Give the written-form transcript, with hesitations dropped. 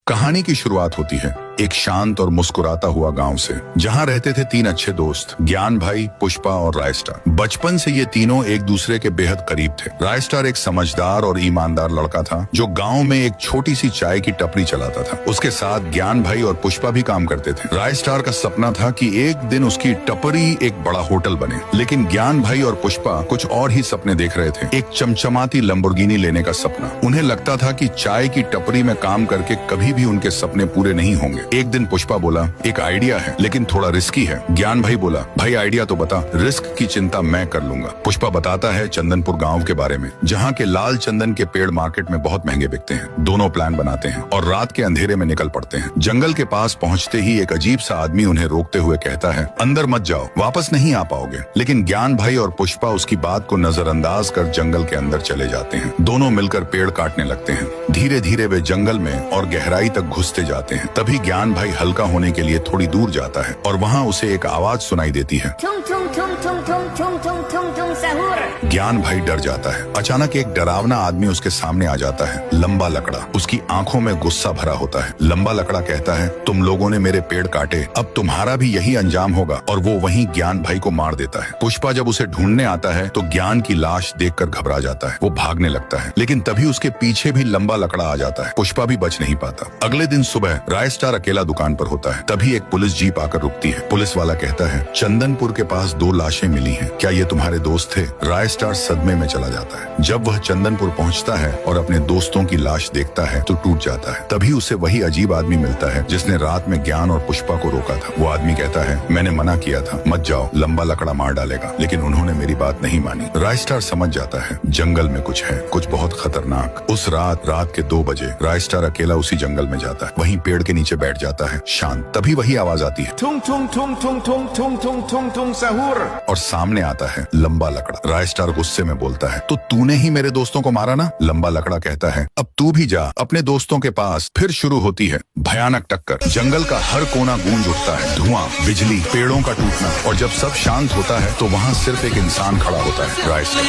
कहानी की शुरुआत होती है एक शांत और मुस्कुराता हुआ गांव से, जहां रहते थे तीन अच्छे दोस्त, ज्ञान भाई, पुष्पा और रायस्टार। बचपन से ये तीनों एक दूसरे के बेहद करीब थे। रायस्टार एक समझदार और ईमानदार लड़का था जो गांव में एक छोटी सी चाय की टपरी चलाता था। उसके साथ ज्ञान भाई और पुष्पा भी काम करते थे। रायस्टार का सपना था कि एक दिन उसकी टपरी एक बड़ा होटल बने, लेकिन ज्ञान भाई और पुष्पा कुछ और ही सपने देख रहे थे। एक चमचमाती लंबोर्गिनी लेने का सपना। उन्हें लगता था कि चाय की टपरी में काम करके कभी भी उनके सपने पूरे नहीं होंगे। एक दिन पुष्पा बोला, एक आइडिया है लेकिन थोड़ा रिस्की है। ज्ञान भाई बोला, भाई आइडिया तो बता, रिस्क की चिंता मैं कर लूंगा। पुष्पा बताता है चंदनपुर गांव के बारे में, जहां के लाल चंदन के पेड़ मार्केट में बहुत महंगे बिकते हैं। दोनों प्लान बनाते हैं और रात के अंधेरे में निकल पड़ते हैं। जंगल के पास पहुंचते ही एक अजीब सा आदमी उन्हें रोकते हुए कहता है, अंदर मत जाओ, वापस नहीं आ पाओगे। लेकिन ज्ञान भाई और पुष्पा उसकी बात को नजरअंदाज कर जंगल के अंदर चले जाते हैं। दोनों मिलकर पेड़ काटने लगते हैं। धीरे धीरे वे जंगल में और गहराई तक घुसते जाते हैं। तभी ज्ञान भाई हल्का होने के लिए थोड़ी दूर जाता है और वहाँ उसे एक आवाज सुनाई देती है। ज्ञान भाई डर जाता है। अचानक एक डरावना आदमी उसके सामने आ जाता है, लंबा लकड़ा। उसकी आंखों में गुस्सा भरा होता है। लंबा लकड़ा कहता है, तुम लोगों ने मेरे पेड़ काटे, अब तुम्हारा भी यही अंजाम होगा। और वो वहीं ज्ञान भाई को मार देता है। पुष्पा जब उसे ढूंढने आता है तो ज्ञान की लाश देखकर घबरा जाता है। वो भागने लगता है, लेकिन तभी उसके पीछे भी लंबा लकड़ा आ जाता है। पुष्पा भी बच नहीं पाता। अगले दिन सुबह रायस्टार अकेला दुकान पर होता है। तभी एक पुलिस जीप आकर रुकती है। पुलिस वाला कहता है, चंदनपुर के पास 2 लाशें मिली हैं, क्या ये तुम्हारे दोस्त थे? रायस्टार सदमे में चला जाता है। जब वह चंदनपुर पहुंचता है और अपने दोस्तों की लाश देखता है तो टूट जाता है। तभी उसे वही अजीब आदमी मिलता है जिसने रात में ज्ञान और पुष्पा को रोका था। वो आदमी कहता है, मैंने मना किया था, मत जाओ, लंबा लकड़ा मार डालेगा, लेकिन उन्होंने मेरी बात नहीं मानी। रायस्टार समझ जाता है जंगल में कुछ है, कुछ बहुत खतरनाक। उस रात के 2 बजे रायस्टार अकेला उसी जंगल में जाता है। वहीं पेड़ के नीचे बैठ जाता है, शांत। तभी वही आवाज आती है, ठुंग ठुंग ठुंग ठुंग ठुंग ठुंग ठुंग ठुंग ठुंग सहूर। और सामने आता है लंबा लकड़ा। रायस्टार गुस्से में बोलता है, तो तूने ही मेरे दोस्तों को मारा ना? लंबा लकड़ा कहता है, अब तू भी जा अपने दोस्तों के पास। फिर शुरू होती है भयानक टक्कर। जंगल का हर कोना गूंज उठता है, धुआं, बिजली, पेड़ों का टूटना। और जब सब शांत होता है तो वहाँ सिर्फ एक इंसान खड़ा होता है, रायस्टार।